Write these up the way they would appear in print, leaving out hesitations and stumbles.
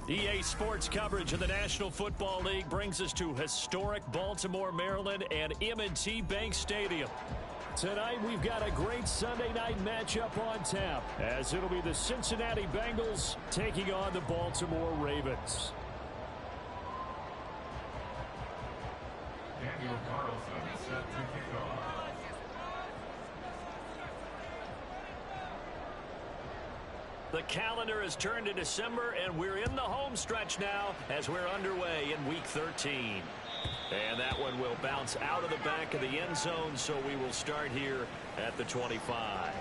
EA Sports coverage of the National Football League brings us to historic Baltimore, Maryland, and M&T Bank Stadium. Tonight, we've got a great Sunday night matchup on tap, as it'll be the Cincinnati Bengals taking on the Baltimore Ravens. Daniel Carlson is set to kick off. The calendar has turned to December, and we're in the home stretch now as we're underway in Week 13. And that one will bounce out of the back of the end zone, so we will start here at the 25.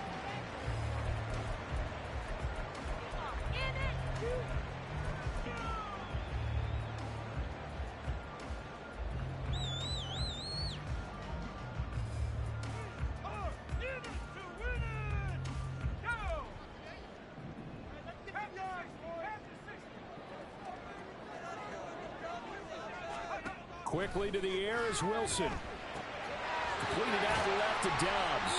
Quickly to the air is Wilson. Completed out left to Dobbs.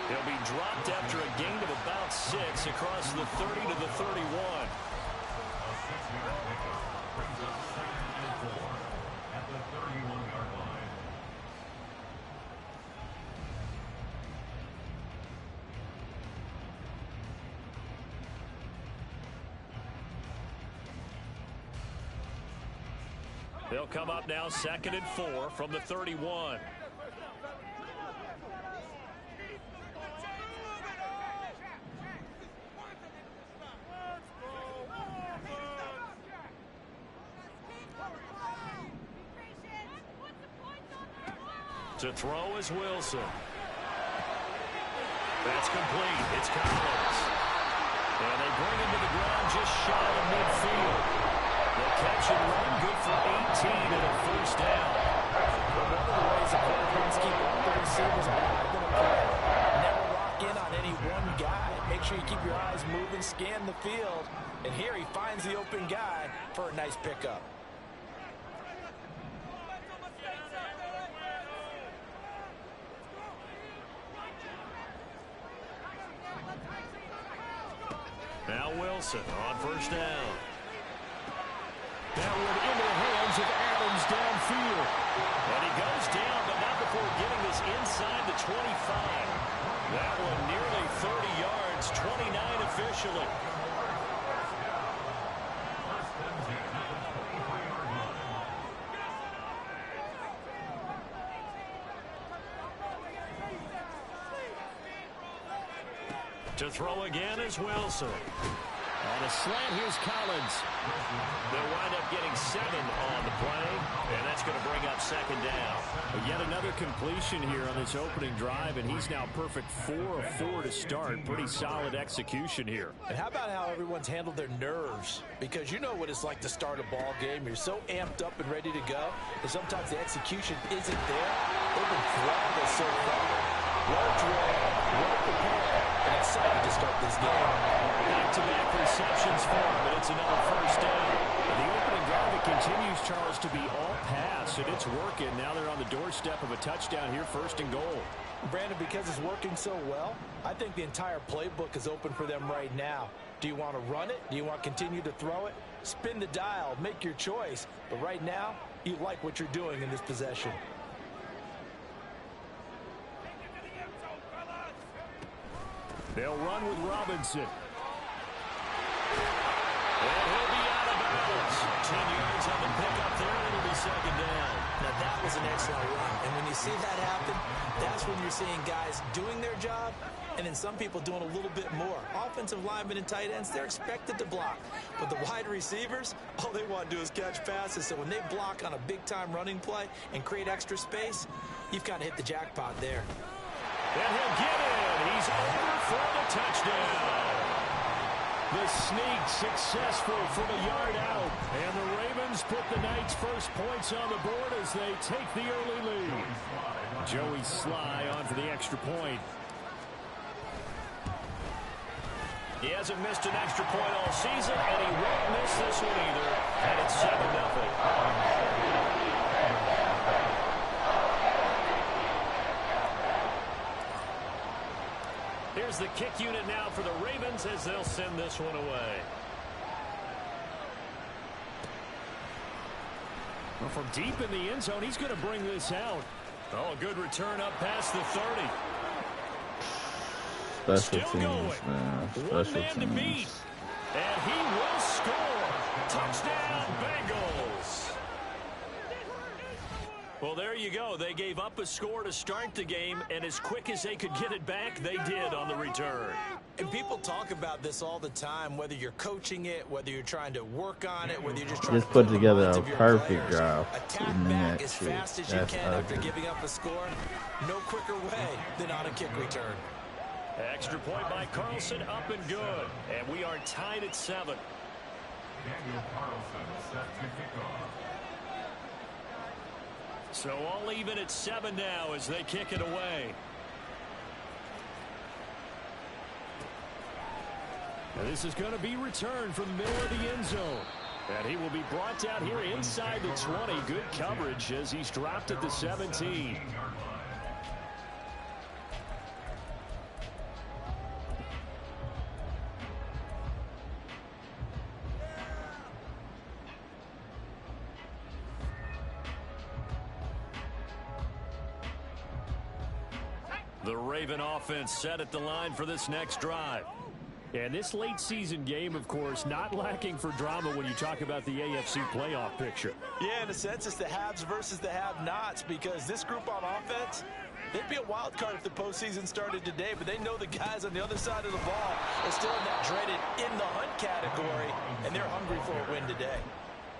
He'll be dropped after a gain of about 6 across the 30 to the 31. A 6-yard pickup brings up 2nd and 4 at the 31-yard line. They'll come up now 2nd and 4 from the 31. To throw is Wilson. That's complete. It's Collins. And they bring him to the ground just shy of midfield. The catch and run good for 18 and a first down. But one of the ways the quarterbacks keep up the receivers back in a play. Never lock in on any one guy. Make sure you keep your eyes moving, scan the field. And here he finds the open guy for a nice pickup. Now Wilson on first down. That one into the hands of Adams downfield. And he goes down, but not before getting this inside the 25. That one nearly 30 yards, 29 officially. To throw again is Wilson. On a slant, here's Collins. They'll wind up getting 7 on the play, and that's going to bring up 2nd down. Yet another completion here on this opening drive, and he's now perfect 4 of 4 to start. Pretty solid execution here. And how about how everyone's handled their nerves? Because you know what it's like to start a ball game. You're so amped up and ready to go, and sometimes the execution isn't there. They've been flawless so far. Well drilled, well prepared, and excited to start this game. Back-to-back receptions for him, but it's another first down. And the opening drive, it continues, Charles, to be all pass, and it's working. Now they're on the doorstep of a touchdown here, 1st and goal. Brandon, because it's working so well, I think the entire playbook is open for them right now. Do you want to run it? Do you want to continue to throw it? Spin the dial, make your choice. But right now, you like what you're doing in this possession. They'll run with Robinson. And he'll be out of bounds. 10 yards on the pickup there, and it'll be 2nd down. Now, that was an excellent run. And when you see that happen, that's when you're seeing guys doing their job and then some people doing a little bit more. Offensive linemen and tight ends, they're expected to block. But the wide receivers, all they want to do is catch passes. So when they block on a big-time running play and create extra space, you've kind of hit the jackpot there. And he'll get in. He's over for the touchdown. The sneak successful from a yard out. And the Ravens put the night's first points on the board as they take the early lead. Joey Sly on for the extra point. He hasn't missed an extra point all season, and he won't miss this one either. And it's 7-0. Here's the kick unit now for the Ravens as they'll send this one away. Well, from deep in the end zone, he's going to bring this out. Oh, a good return up past the 30. Special Still teams, going. man. One Special man teams. to beat. And he will score. Touchdown, Bengals. Well, there you go. They gave up a score to start the game, and as quick as they could get it back, they did on the return. And people talk about this all the time, whether you're coaching it, whether you're trying to work on it, whether you're just trying to Put the together minds a of your perfect players. drive. Attack in back that as shit. fast as you That's can after ugly. giving up a score. No quicker way than on a kick return. Extra point by Carlson, up and good. And we are tied at 7. Daniel Carlson set to kick off. So all even at 7 now as they kick it away. And this is going to be returned from the middle of the end zone. And he will be brought down here inside the 20. Good coverage as he's dropped at the 17. The Raven offense set at the line for this next drive. And this late season game, of course, not lacking for drama when you talk about the AFC playoff picture. Yeah, in a sense, it's the haves versus the have-nots, because this group on offense, they'd be a wild card if the postseason started today, but they know the guys on the other side of the ball are still in that dreaded in-the-hunt category, and they're hungry for a win today.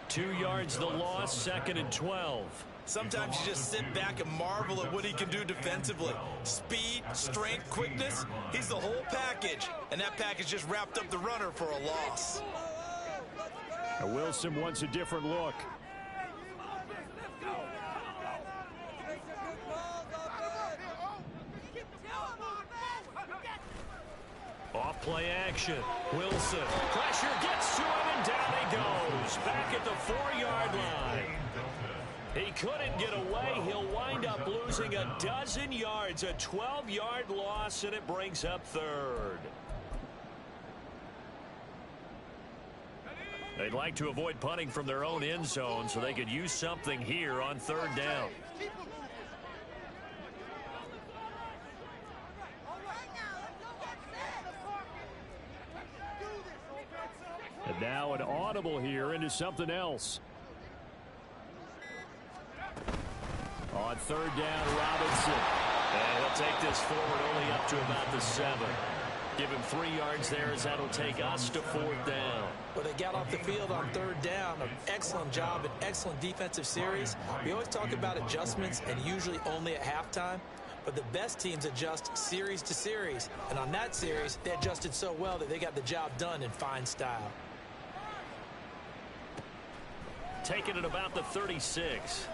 2 yards the loss, 2nd and 12. Sometimes you just sit back and marvel at what he can do defensively. Speed, strength, quickness, he's the whole package. And that package just wrapped up the runner for a loss. Wilson wants a different look. Off play action. Wilson. Pressure gets to him and down he goes. Back at the 4-yard line. He couldn't get away. He'll wind up losing a dozen yards. A 12-yard loss, and it brings up 3rd. They'd like to avoid punting from their own end zone so they could use something here on 3rd down. And now an audible here into something else. On 3rd down, Robinson. And he'll take this forward only up to about the 7. Give him 3 yards there as that'll take us to 4th down. Well, they got off the field on 3rd down. An excellent job, an excellent defensive series. We always talk about adjustments and usually only at halftime. But the best teams adjust series to series. And on that series, they adjusted so well that they got the job done in fine style. Taking it about the 36.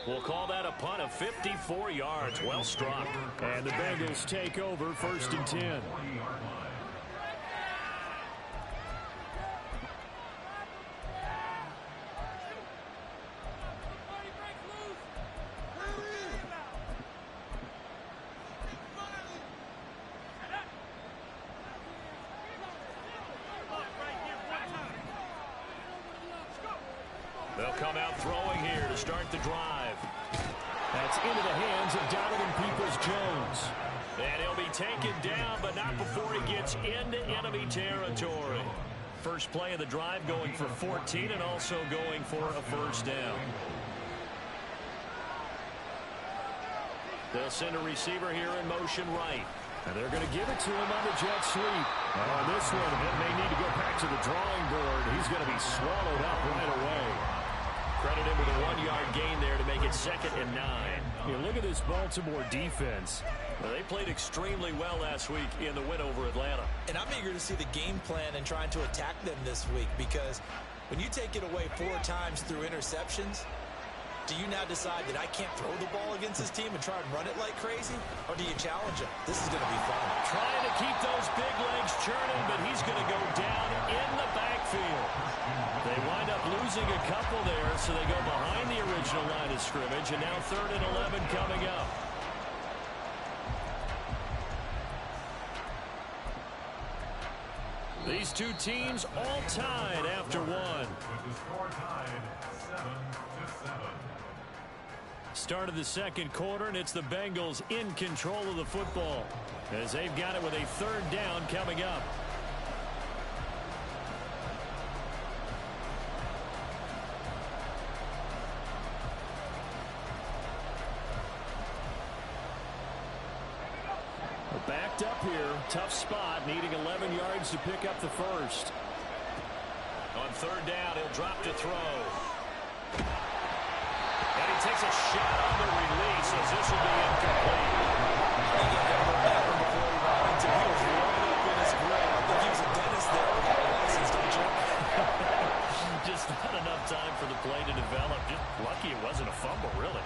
We'll call that a punt of 54 yards. Well struck. And the Bengals take over 1st and 10. They'll come out throwing here to start the drive. That's into the hands of Donovan Peoples-Jones. And he'll be taken down, but not before he gets into enemy territory. First play of the drive going for 14 and also going for a 1st down. They'll send a receiver here in motion right. And they're going to give it to him on the jet sweep. And on this one, it may need to go back to the drawing board. He's going to be swallowed up right away. Credit him with a 1-yard gain there to make it 2nd and 9. Yeah, look at this Baltimore defense. Well, they played extremely well last week in the win over Atlanta. And I'm eager to see the game plan and trying to attack them this week, because when you take it away 4 times through interceptions, do you now decide that I can't throw the ball against this team and try and run it like crazy? Or do you challenge him? This is going to be fun. Trying to keep those big legs churning, but he's going to go down in the backfield. They wind up losing a couple there, so they go behind the original line of scrimmage, and now 3rd and 11 coming up. These two teams all tied after one. With the score tied 7-7. Start of the second quarter, and it's the Bengals in control of the football as they've got it with a third down coming up. Backed up here, tough spot, needing 11 yards to pick up the first. On third down, he'll drop to throw. And he takes a shot on the release as this will be incomplete. He was rolling up in his grill. I think he was a dentist there without a license, don't you? Just not enough time for the play to develop. Just lucky it wasn't a fumble, really.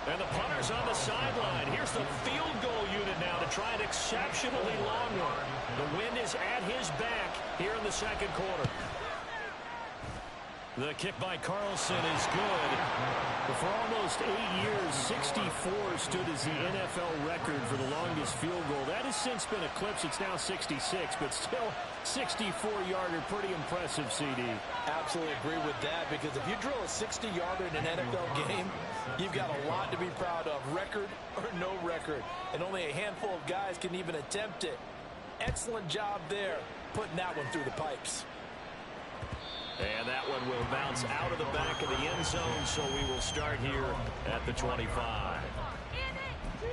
And the punter's on the sideline. Here's the field goal unit now to try an exceptionally long one. The wind is at his back here in the second quarter. The kick by Carlson is good. But for almost 8 years, 64 stood as the NFL record for the longest field goal. That has since been eclipsed. It's now 66, but still 64-yarder. Pretty impressive, CD. Absolutely agree with that, because if you drill a 60-yarder in an NFL game, you've got a lot to be proud of, record or no record. And only a handful of guys can even attempt it. Excellent job there, putting that one through the pipes. And that one will bounce out of the back of the end zone, so we will start here at the 25. In it to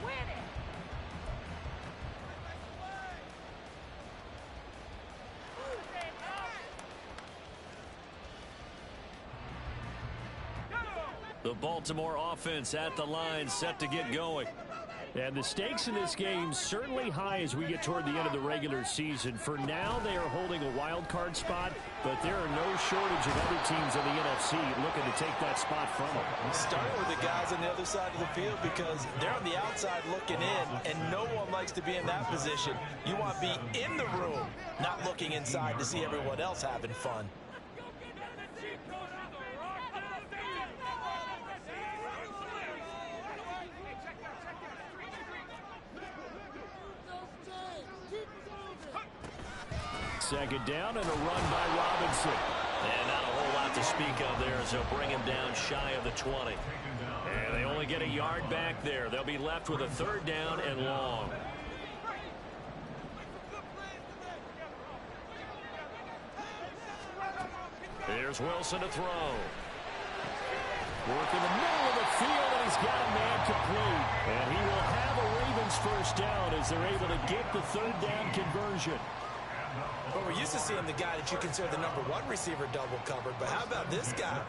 win it. The Baltimore offense at the line, set to get going. And the stakes in this game certainly high as we get toward the end of the regular season. For now, they are holding a wild card spot, but there are no shortage of other teams in the NFC looking to take that spot from them. Starting with the guys on the other side of the field, because they're on the outside looking in, and no one likes to be in that position. You want to be in the room, not looking inside to see everyone else having fun. Second down and a run by Robinson. And not a whole lot to speak of there as they'll bring him down shy of the 20. And they only get a yard back there. They'll be left with a third down and long. Here's Wilson to throw. Work in the middle of the field, and he's got a man complete. And he will have a Ravens first down as they're able to get the third down conversion. Well, we're used to seeing the guy that you consider the number one receiver double covered, but how about this guy?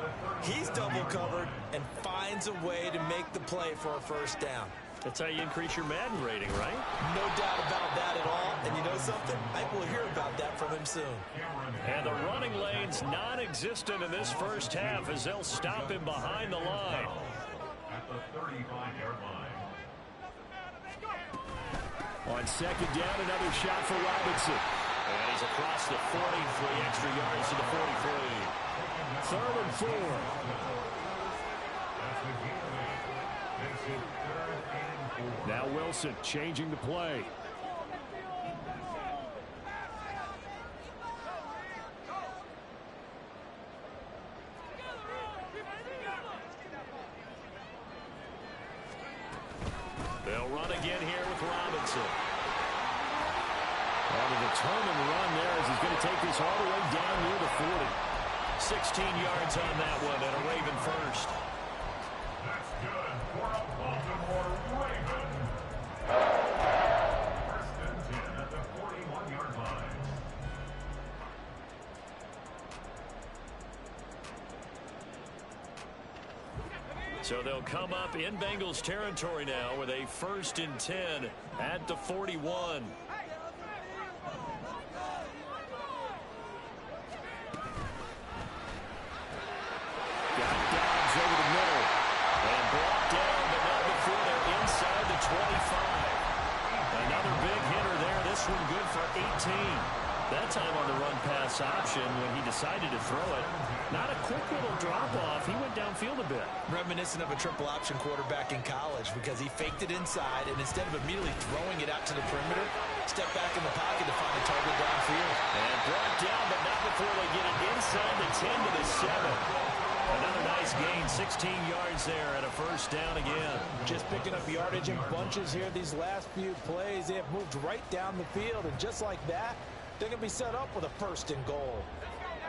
He's double covered and finds a way to make the play for a first down. That's how you increase your Madden rating, right? No doubt about that at all. And you know something? I think we'll hear about that from him soon. And the running lane's non-existent in this first half as they'll stop him behind the line. At the 35-yard line. On second down, another shot for Robinson. And he's across the 40, 3 extra yards to the 43. Third and 4. Now Wilson changing the play. They'll run again here with Robinson. And a determined run there as he's going to take this all the way down near the 40. 16 yards on that one and a Raven first. That's good for a Baltimore Raven. First and 10 at the 41-yard line. So they'll come up in Bengals territory now with a first and 10 at the 41. Over the middle and brought down, but not before they're inside the 25. Another big hitter there. This one good for 18. That time on the run pass option when he decided to throw it. Not a quick little drop off. He went downfield a bit. Reminiscent of a triple option quarterback in college, because he faked it inside, and instead of immediately throwing it out to the perimeter, step back in the pocket to find a target downfield. And brought down, but not before they get it inside the 10 to the 7. Another nice gain, 16 yards there, and a first down again. Just picking up yardage in bunches here these last few plays. They have moved right down the field, and just like that, they're going to be set up with a first and goal.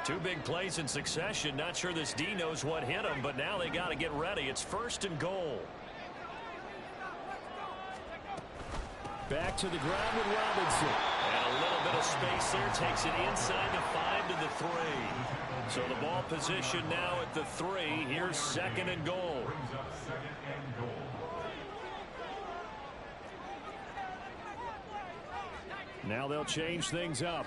2 big plays in succession. Not sure this D knows what hit them, but now they got to get ready. It's first and goal. Back to the ground with Robinson. And a little bit of space there. Takes it inside the 5 to the 3. So the ball position now at the 3. Here's second and goal. Now they'll change things up.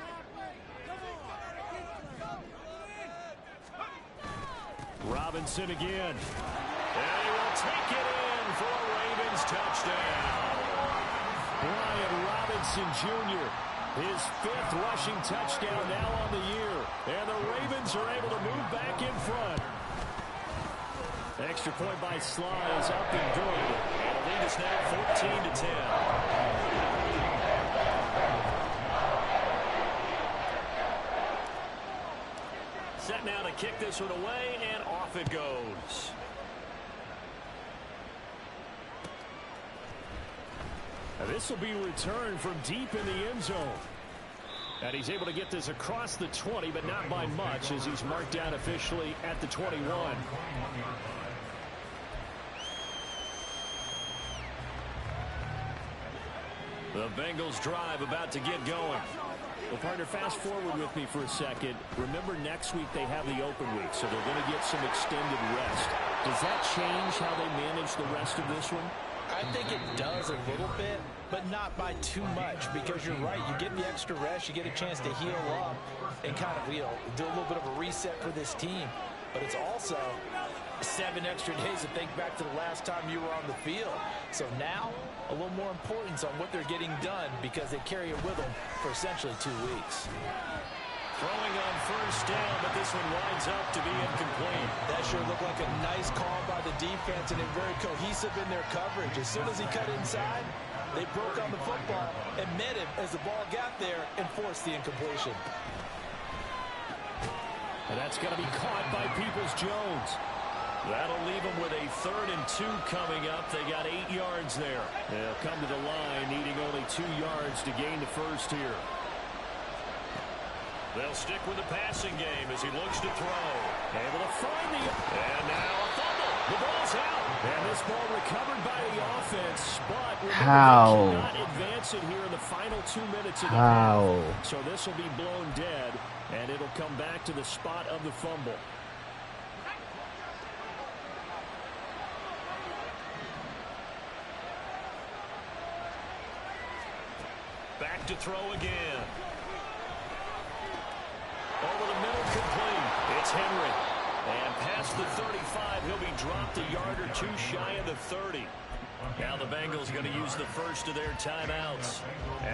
Robinson again. And he will take it in for a Ravens touchdown. Brian Robinson Jr., his 5th rushing touchdown now on the year. And the Ravens are able to move back in front. Extra point by Sly is up and good. And the lead is now 14 to 10. Set now to kick this one away, and off it goes. Now this will be returned from deep in the end zone. And he's able to get this across the 20, but not by much, as he's marked down officially at the 21. The Bengals drive about to get going. Well, partner, fast forward with me for a second. Remember, next week they have the open week, so they're going to get some extended rest. Does that change how they manage the rest of this one? I think it does a little bit, but not by too much, because you're right. You get the extra rest, you get a chance to heal up and kind of, do a little bit of a reset for this team. But it's also 7 extra days to think back to the last time you were on the field. So now, a little more importance on what they're getting done, because they carry it with them for essentially 2 weeks. Throwing on first down, but this one winds up to be incomplete. That sure looked like a nice call by the defense, and they're very cohesive in their coverage. As soon as he cut inside, they broke on the football and met him as the ball got there and forced the incompletion. And that's going to be caught by Peoples-Jones. That'll leave them with a 3rd and 2 coming up. They got 8 yards there. They'll come to the line, needing only 2 yards to gain the first here. They'll stick with the passing game as he looks to throw. Able to find the... And now a fumble. The ball's out. And this ball recovered by the offense. But remember, they cannot advance it here in the final 2 minutes of the half. So this will be blown dead, and it'll come back to the spot of the fumble. Back to throw again. Over the middle, complete. It's Henry. And past the 35, he'll be dropped a yard or 2 shy of the 30. Now the Bengals are going to use the first of their timeouts,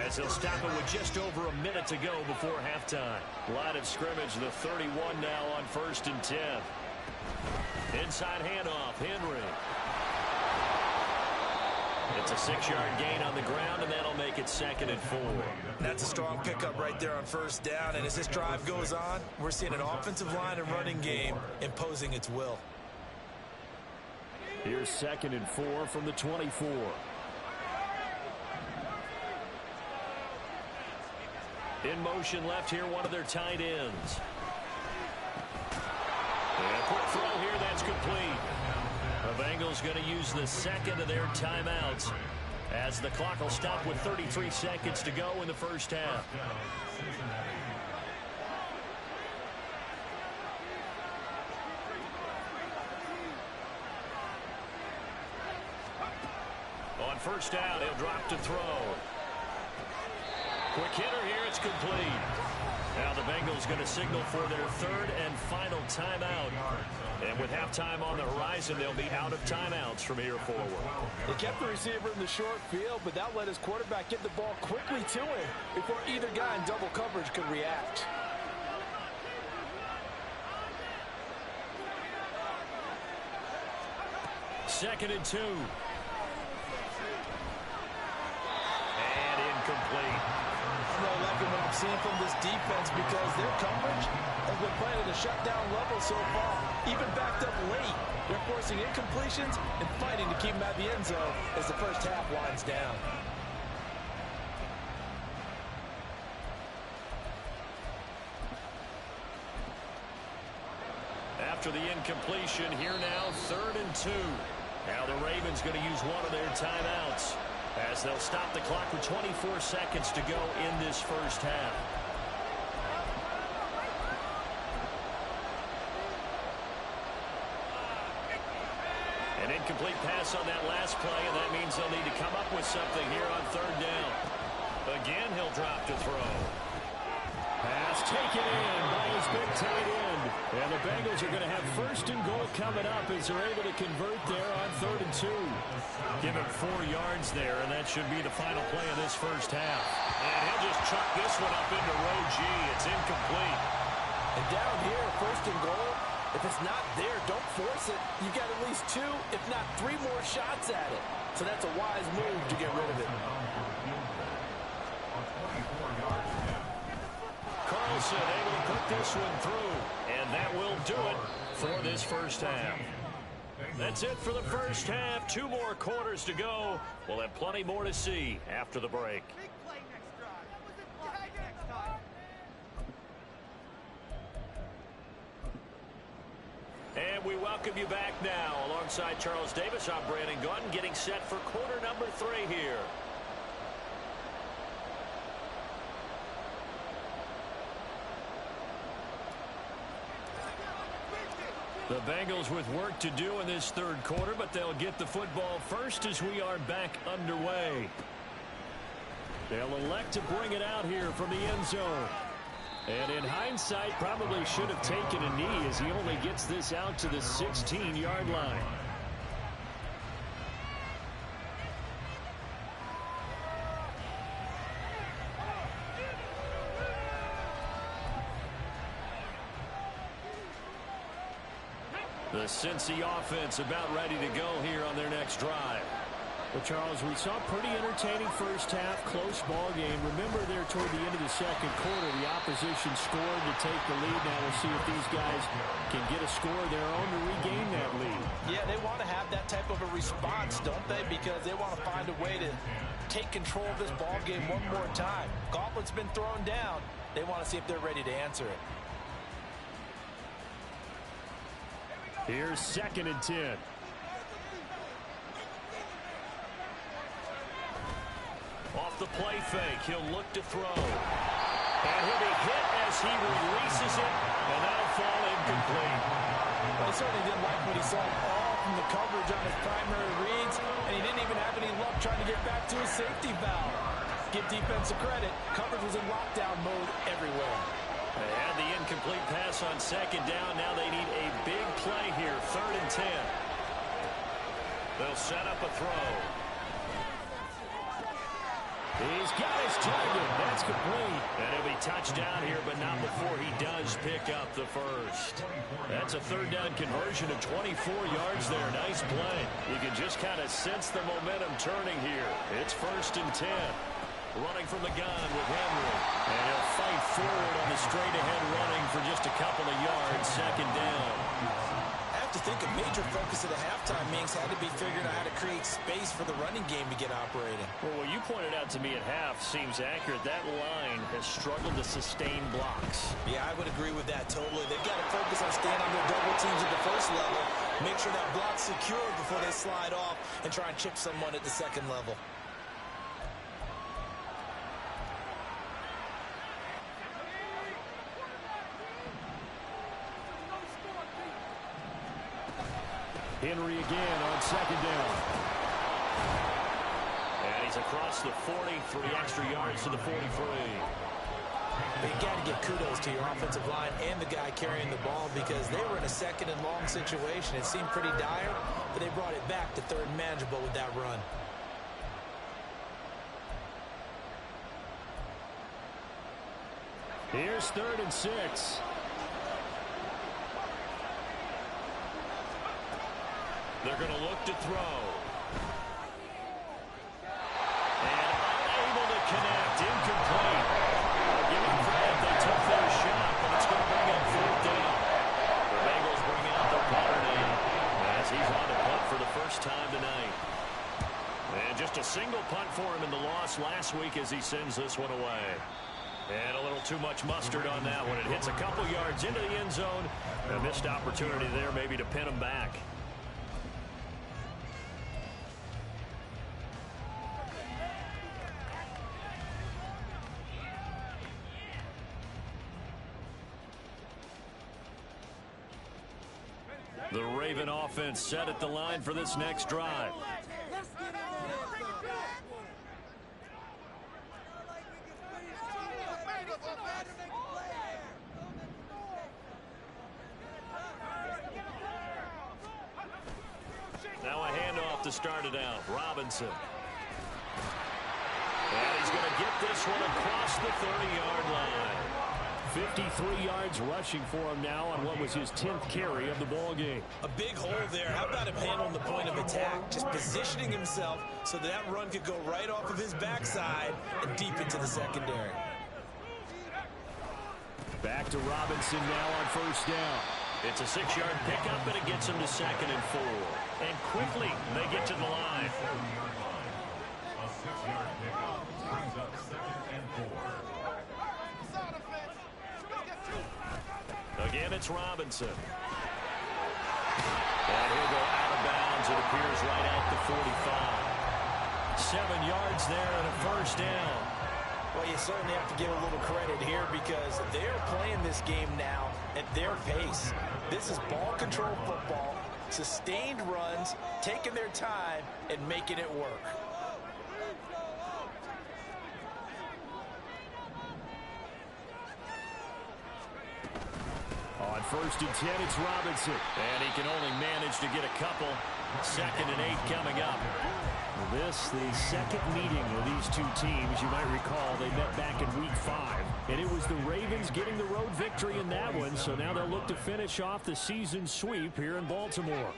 as they'll stop it with just over a minute to go before halftime. Line of scrimmage, the 31 now on 1st and 10. Inside handoff, Henry. It's a 6-yard gain on the ground, and that'll make it 2nd and 4. That's a strong pickup right there on first down, and as this drive goes on, we're seeing an offensive line and running game imposing its will. Here's 2nd and 4 from the 24. In motion left here, one of their tight ends. And a quick throw here, that's complete. The Bengals going to use the 2nd of their timeouts, as the clock will stop with 33 seconds to go in the first half. On first down, he'll drop to throw. Quick hitter here, it's complete. Now the Bengals going to signal for their 3rd and final timeout. And with halftime on the horizon, they'll be out of timeouts from here forward. They kept the receiver in the short field, but that let his quarterback get the ball quickly to him before either guy in double coverage could react. Second and 2. And incomplete. seen from this defense because their coverage has been playing at a shutdown level so far. Even backed up late, they're forcing incompletions and fighting to keep them at the end zone as the first half winds down. After the incompletion, here now, 3rd and 2. Now the Ravens going to use one of their timeouts as they'll stop the clock with 24 seconds to go in this first half. An incomplete pass on that last play, and that means they'll need to come up with something here on 3rd down. Again, he'll drop to throw. Pass taken in by his big tight end. And the Bengals are going to have 1st and goal coming up as they're able to convert there on 3rd and 2. Give him 4 yards there, and that should be the final play of this first half. And he'll just chuck this one up into row G. It's incomplete. And down here, 1st and goal, if it's not there, don't force it. You've got at least 2, if not 3 more shots at it. So that's a wise move to get rid of it. Carlson able to put this one through, and that will do it for this first half. That's it for the first half. 2 more quarters to go. We'll have plenty more to see after the break. Big play next drive. Tag next time. And we welcome you back now. Alongside Charles Davis, I'm Brandon Gaudin, getting set for quarter number 3 here. The Bengals with work to do in this 3rd quarter, but they'll get the football first as we are back underway. They'll elect to bring it out here from the end zone. And in hindsight, probably should have taken a knee as he only gets this out to the 16-yard line. The Cincy offense about ready to go here on their next drive. Well, Charles, we saw a pretty entertaining first half, close ball game. Remember there toward the end of the 2nd quarter, the opposition scored to take the lead. Now we'll see if these guys can get a score of their own to regain that lead. Yeah, they want to have that type of a response, don't they? Because they want to find a way to take control of this ball game one more time. Gauntlet's been thrown down. They want to see if they're ready to answer it. Here's 2nd and 10. Off the play fake, he'll look to throw. And he'll be hit as he releases it, and that'll fall incomplete. Well, he certainly didn't like what he saw all from the coverage on his primary reads, and he didn't even have any luck trying to get back to his safety valve. Give defensive credit. Coverage was in lockdown mode everywhere. They had the incomplete pass on 2nd down. Now they need a big play here, 3rd and 10. They'll set up a throw. He's got his target. That's complete. And he'll be touchdown here, but not before he does pick up the first. That's a 3rd down conversion of 24 yards there. Nice play. You can just kind of sense the momentum turning here. It's 1st and 10. Running from the gun with Henry. And he'll fight forward on the straight-ahead running for just a couple of yards. 2nd down. I have to think a major focus of the halftime meetings had to be figuring out how to create space for the running game to get operating. Well, what you pointed out to me at half seems accurate. That line has struggled to sustain blocks. Yeah, I would agree with that totally. They've got to focus on staying on their double teams at the 1st level, make sure that block's secure before they slide off and try and chip someone at the 2nd level. Henry again on 2nd down. And he's across the 40, 3 extra yards to the 43. But you got to give kudos to your offensive line and the guy carrying the ball because they were in a 2nd and long situation. It seemed pretty dire, but they brought it back to 3rd and manageable with that run. Here's 3rd and 6. They're going to look to throw. And unable to connect. Incomplete. Give him miss last week as he sends this one away. And a little too much mustard on that one. It hits a couple yards into the end zone. A missed opportunity there maybe to pin him back. The Raven offense set at the line for this next drive. Now a handoff to start it out. Robinson. And he's going to get this one across the 30-yard line. 53 yards rushing for him now on what was his 10th carry of the ball game. A big hole there. How about him handling the point of attack? Just positioning himself so that run could go right off of his backside and deep into the secondary. Back to Robinson now on first down. It's a 6-yard pickup, and it gets him to 2nd and 4. And quickly, they get to the line. A 6-yard pickup brings up 2nd and 4. Again, it's Robinson. And he'll go out of bounds, it appears, right at the 45. 7 yards there and a first down. Well, you certainly have to give a little credit here because they're playing this game now at their pace. This is ball control football, sustained runs, taking their time, and making it work. On 1st and 10, it's Robinson. And he can only manage to get a couple. 2nd and 8 coming up. This, the second meeting of these two teams. You might recall they met back in week 5. And it was the Ravens getting the road victory in that one. So now they'll look to finish off the season sweep here in Baltimore.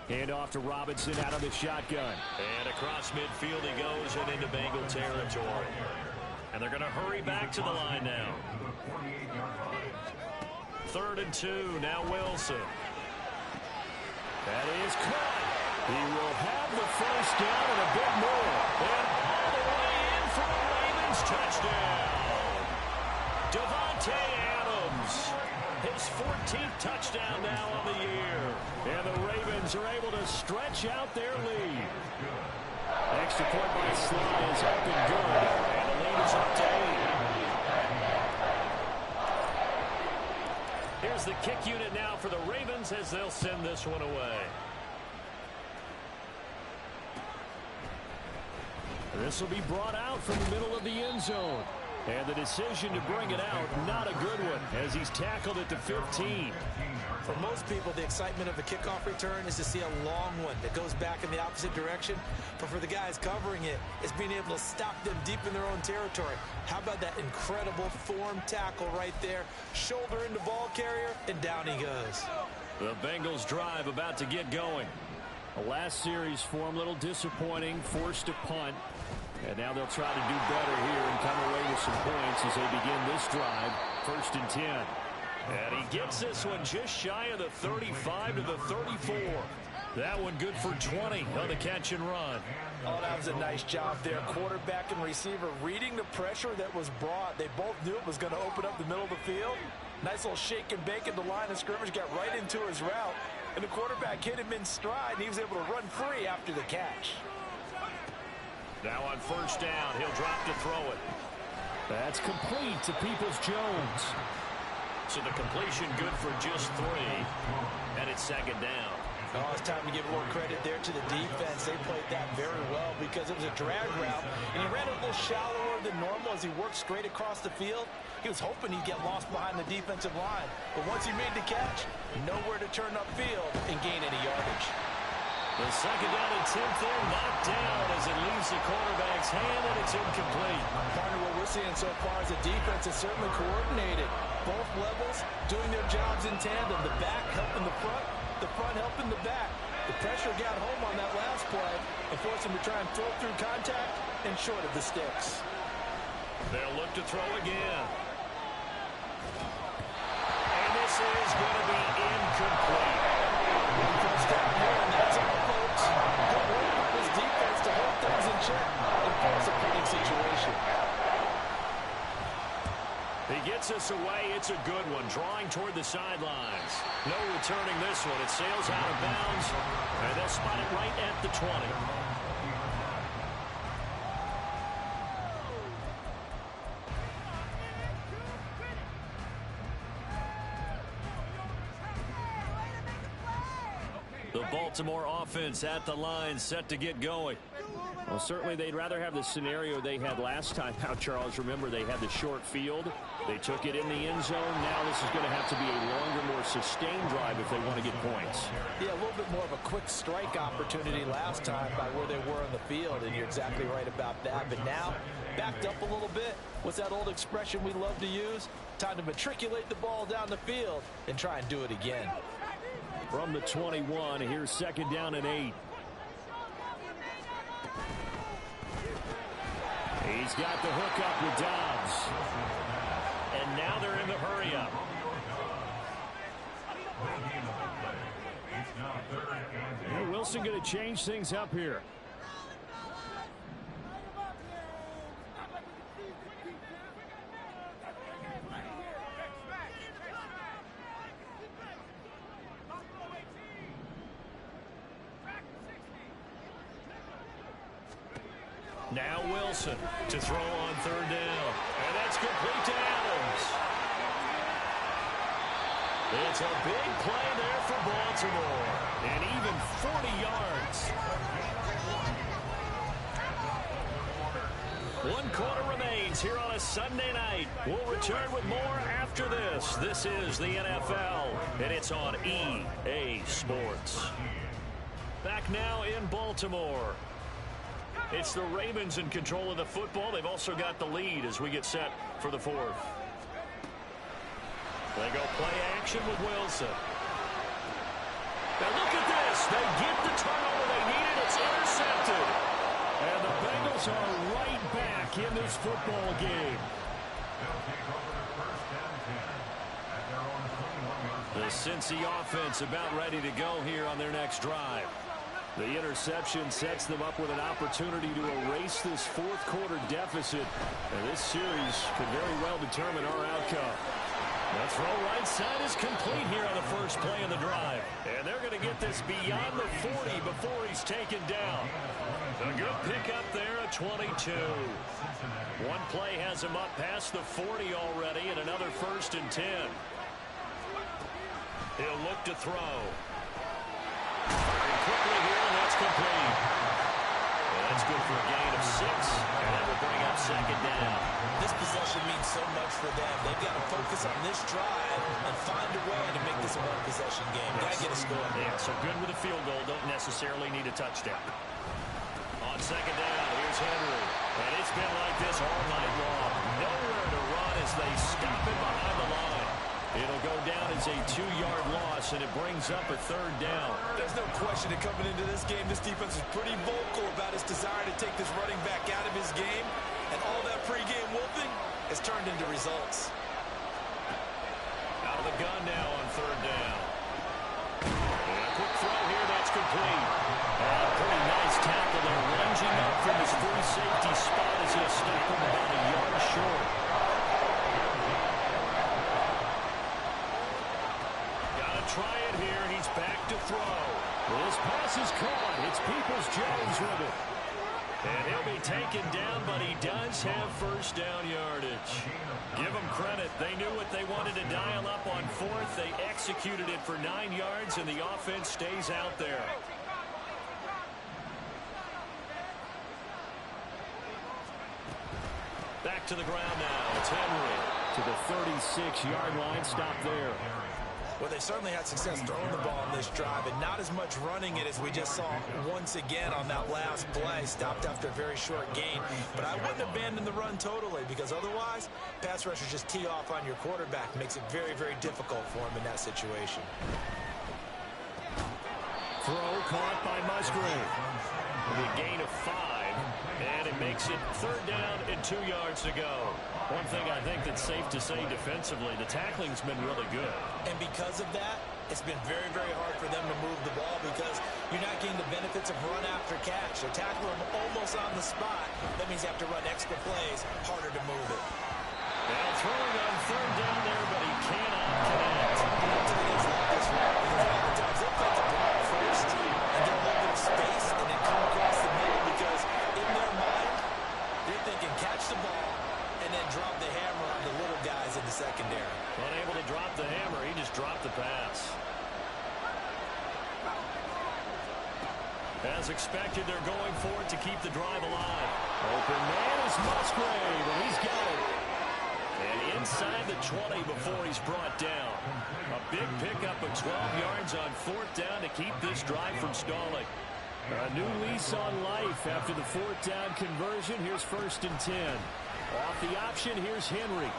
Hand off to Robinson out of the shotgun. And across midfield he goes and into Bengal territory. And they're going to hurry back to the line now. 3rd and 2. Now Wilson. That is caught. He will have the first down and a bit more. And all the way in for a Ravens touchdown. Devontae Adams. His 14th touchdown now on the year. And the Ravens are able to stretch out their lead. Extra point by Sly is up and good. And the lead is up to 8. Here's the kick unit now for the Ravens as they'll send this one away. This will be brought out from the middle of the end zone. And the decision to bring it out, not a good one, as he's tackled at the 15. For most people, the excitement of a kickoff return is to see a long one that goes back in the opposite direction. But for the guys covering it, it's being able to stop them deep in their own territory. How about that incredible form tackle right there? Shoulder into ball carrier, and down he goes. The Bengals drive about to get going. The last series for them, a little disappointing, forced to punt. And now they'll try to do better here and come away with some points as they begin this drive. 1st and 10. And he gets this one just shy of the 35 to the 34. That one good for 20 on the catch and run. Oh, that was a nice job there. Quarterback and receiver reading the pressure that was brought. They both knew it was going to open up the middle of the field. Nice little shake and bake at the line of scrimmage, got right into his route. And the quarterback hit him in stride, and he was able to run free after the catch. Now on 1st down, he'll drop to throw it. That's complete to Peoples-Jones. So the completion good for just 3. And it's 2nd down. Oh, it's time to give a little credit there to the defense. They played that very well because it was a drag route. And he ran it a little shallower than normal as he worked straight across the field. He was hoping he'd get lost behind the defensive line. But once he made the catch, nowhere to turn upfield and gain any yardage. The 2nd down attempt there knocked down as it leaves the quarterback's hand, and it's incomplete. Partner, what we're seeing so far is the defense is certainly coordinated. Both levels doing their jobs in tandem. The back helping the front helping the back. The pressure got home on that last play and forced him to try and throw through contact and short of the sticks. They'll look to throw again. And this is going to be incomplete. First down here, and that's all, folks. Good work by this defense to hold things in this away. It's a good one, drawing toward the sidelines. No returning this one. It sails out of bounds, and they'll spot it right at the 20. The Baltimore offense at the line, set to get going. Well, certainly they'd rather have the scenario they had last time out, Charles. Remember, they had the short field. They took it in the end zone. Now this is going to have to be a longer, more sustained drive if they want to get points. Yeah, a little bit more of a quick strike opportunity last time by where they were on the field, and you're exactly right about that. But now, backed up a little bit. What's that old expression we love to use? Time to matriculate the ball down the field and try and do it again. From the 21, here's second down and 8. He's got the hook up with Dobbs. And now they're in the hurry up. Hey, Wilson going to change things up here. Now Wilson to throw on third down. And that's complete to Adams. It's a big play there for Baltimore. And even 40 yards. 1 quarter remains here on a Sunday night. We'll return with more after this. This is the NFL, and it's on EA Sports. Back now in Baltimore. It's the Ravens in control of the football. They've also got the lead as we get set for the fourth. They go play action with Wilson. Now look at this. They get the turnover they needed. It's intercepted. And the Bengals are right back in this football game. The Cincy offense about ready to go here on their next drive. The interception sets them up with an opportunity to erase this fourth quarter deficit. And this series could very well determine our outcome. The throw right side is complete here on the first play of the drive. And they're going to get this beyond the 40 before he's taken down. A good pickup there at 22. One play has him up past the 40 already, and another 1st and 10. He'll look to throw. Quickly here, and that's complete. And that's good for a gain of 6, and that will bring up second down. This possession means so much for them. They've got to focus on this drive and find a way to make this a one-possession game. Got to get a score. Yeah, so good with a field goal. Don't necessarily need a touchdown. On second down, here's Henry. And it's been like this all night long. Nowhere to run as they stop it behind the line. It'll go down as a 2-yard loss, and it brings up a 3rd down. There's no question that coming into this game, this defense is pretty vocal about its desire to take this running back out of his game, and all that pregame wolfing has turned into results. Out of the gun now on 3rd down. And a quick throw here, that's complete. Pretty nice tackle there, lunging up from his free safety spot as he'll stop him about a yard short. Try it here. He's back to throw. This pass is caught. It's Peoples-Jones with it. And he'll be taken down, but he does have 1st down yardage. Give them credit. They knew what they wanted to dial up on 4th. They executed it for 9 yards, and the offense stays out there. Back to the ground now. It's Henry. To the 36-yard line. Stop there. Well, they certainly had success throwing the ball on this drive, and not as much running it as we just saw once again on that last play. Stopped after a very short gain. But I wouldn't abandon the run totally, because otherwise, pass rushers just tee off on your quarterback. Makes it very, very difficult for him in that situation. Throw caught by Musgrave. A gain of 5, and it makes it 3rd down and 2 yards to go. One thing I think that's safe to say defensively, the tackling's been really good. And because of that, it's been very, very hard for them to move the ball because you're not getting the benefits of run after catch. They're tackling them almost on the spot. That means you have to run extra plays, harder to move it. Now throwing on third down there, but he cannot connect. Tight ends like this route because a lot of times they'll play the block first and get a little bit of space and then come across the middle because in their mind, they're thinking catch the ball and then drop the hammer on the little guys in the secondary. Unable to drop the hammer, he just dropped the pass. As expected, they're going for it to keep the drive alive. Open man is Musgrave, and he's got it. And inside the 20 before he's brought down. A big pickup of 12 yards on fourth down to keep this drive from stalling. A new lease on life after the fourth down conversion. Here's 1st and 10. Off the option, here's Henry.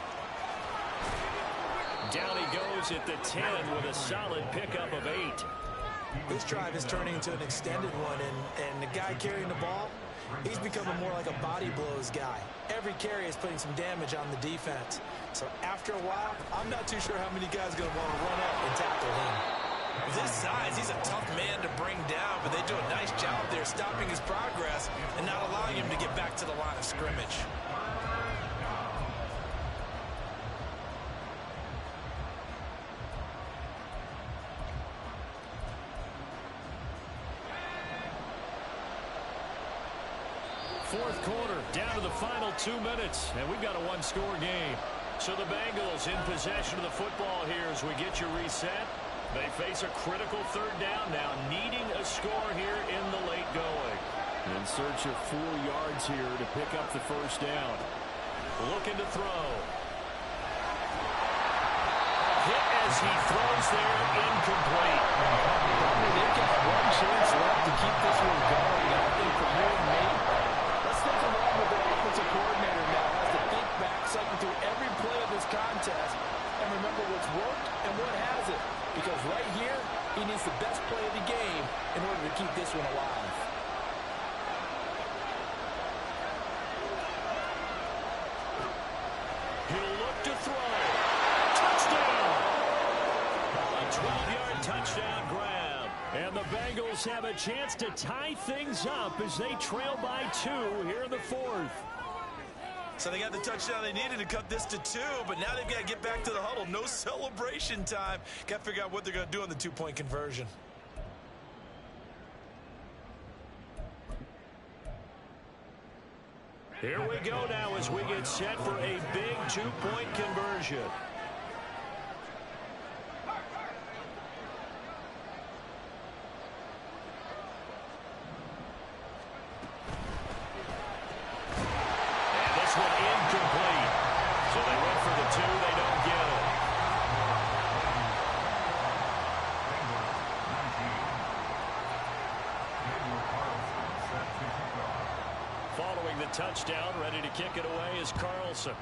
Down he goes at the 10 with a solid pickup of 8. This drive is turning into an extended one, and the guy carrying the ball, he's becoming more like a body blows guy. Every carry is putting some damage on the defense. So after a while, I'm not too sure how many guys are going to want to run up and tackle him. With his size, he's a tough man to bring down, but they do a nice job there stopping his progress and not allowing him to get back to the line of scrimmage. Fourth quarter, down to the final 2 minutes, and we've got a one-score game. So the Bengals in possession of the football here as we get you reset. They face a critical third down now, needing a score here in the late going. In search of 4 yards here to pick up the first down. Looking to throw. Hit as he throws there, incomplete. They've got one chance left to keep this one going. I think for you and me, let's think along with the offensive coordinator now. Has to think back, cycle through every play of this contest, and remember what's worked and what hasn't. Because right here, he needs the best play of the game in order to keep this one alive. He'll look to throw. Touchdown! A 12-yard touchdown grab. And the Bengals have a chance to tie things up as they trail by 2 here in the fourth. So they got the touchdown they needed to cut this to 2, but now they've got to get back to the huddle. No celebration time. Got to figure out what they're going to do on the 2-point conversion. Here we go now as we get set for a big 2-point conversion. Touchdown, ready to kick it away is Carlson.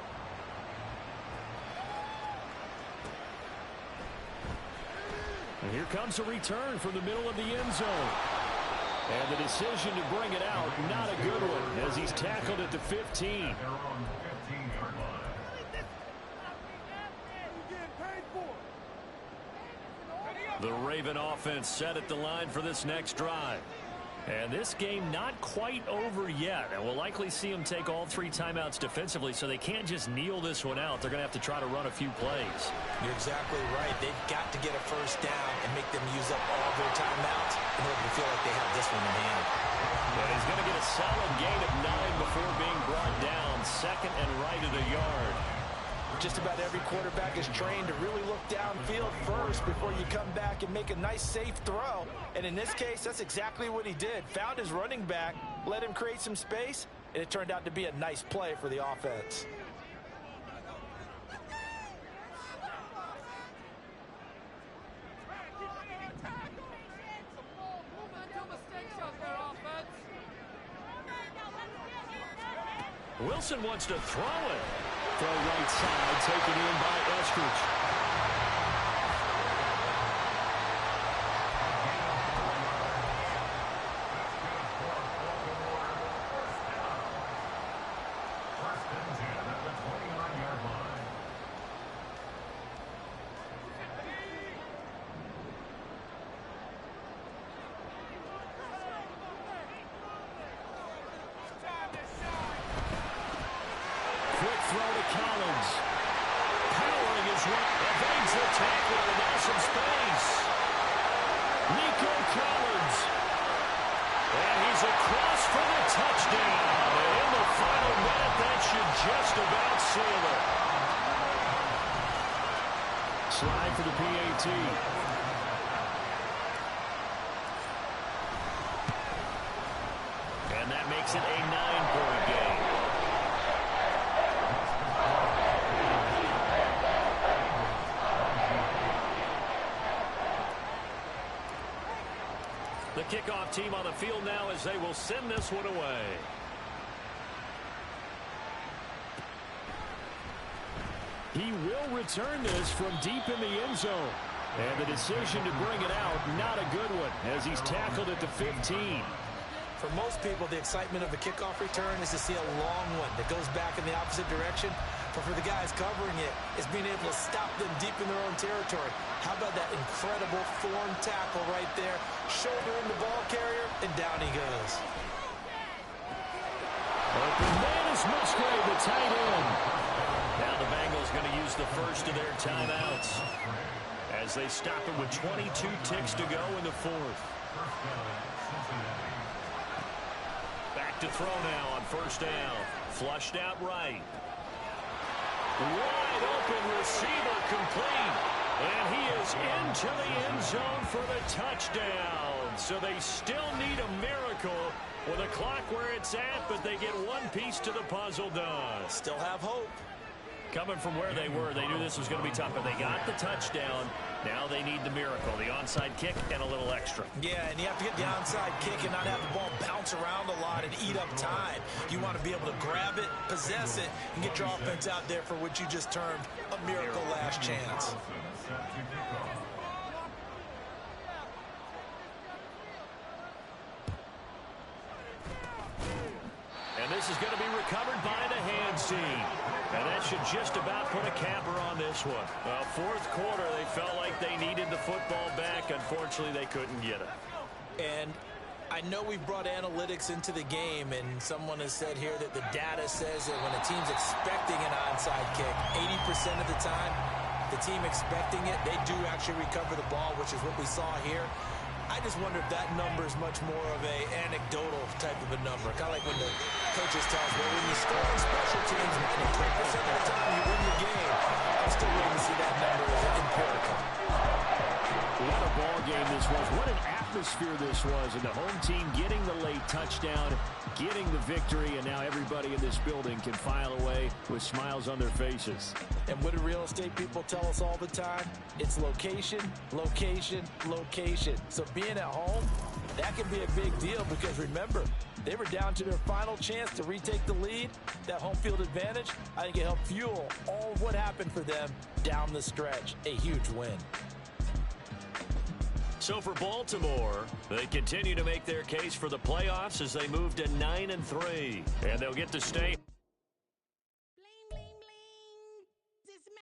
And here comes a return from the middle of the end zone. And the decision to bring it out, not a good one, as he's tackled at the 15. The Raven offense set at the line for this next drive. And this game not quite over yet. And we'll likely see them take all 3 timeouts defensively, so they can't just kneel this one out. They're going to have to try to run a few plays. You're exactly right. They've got to get a first down and make them use up all their timeouts in order to feel like they have this one in hand. But he's going to get a solid gain of 9 before being brought down. Second and right at a yard. Just about every quarterback is trained to really look downfield first before you come back and make a nice, safe throw. And in this case, that's exactly what he did. Found his running back, let him create some space, and it turned out to be a nice play for the offense. Wilson wants to throw it. Throw right side, taken in by Eskridge. Quick throw to Collins. just about seal it. Slide for the PAT. And that makes it a 9-point game. The kickoff team on the field now as they will send this one away. He will return this from deep in the end zone. And the decision to bring it out, not a good one, as he's tackled at the 15. For most people, the excitement of the kickoff return is to see a long one that goes back in the opposite direction. But for the guys covering it, it's being able to stop them deep in their own territory. How about that incredible form tackle right there? Shoulder in the ball carrier, and down he goes. Open man is Musgrave, the tight end. Now the Bengals going to use the first of their timeouts as they stop it with 22 ticks to go in the fourth. Back to throw now on first down. Flushed out right. Wide open receiver complete. And he is into the end zone for the touchdown. So they still need a miracle with a clock where it's at, but they get one piece to the puzzle done. Still have hope. Coming from where they were, they knew this was going to be tough, but they got the touchdown. Now they need the miracle, the onside kick and a little extra. Yeah, and you have to get the onside kick and not have the ball bounce around a lot and eat up time. You want to be able to grab it, possess it, and get your offense out there for what you just termed a miracle last chance. And this is going to be recovered by the hands team. And that should just about put a capper on this one. Well, fourth quarter, they felt like they needed the football back. Unfortunately, they couldn't get it. And I know we've brought analytics into the game, and someone has said here that the data says that when a team's expecting an onside kick, 80% of the time, the team expecting it, they do actually recover the ball, which is what we saw here. I just wonder if that number is much more of a anecdotal type of a number. Kind of like when the coaches tell us, well, when you score on special teams, 20% of the time you win your game. I'm still waiting to see that number as empirical. What a ball game this was. What an atmosphere this was. And the home team getting the late touchdown, getting the victory, and now everybody in this building can file away with smiles on their faces. And what do real estate people tell us all the time? It's location, location, location. So being at home, that can be a big deal because remember, they were down to their final chance to retake the lead. That home field advantage, I think it helped fuel all of what happened for them down the stretch. A huge win. So for Baltimore, they continue to make their case for the playoffs as they move to 9-3. And they'll get to stay.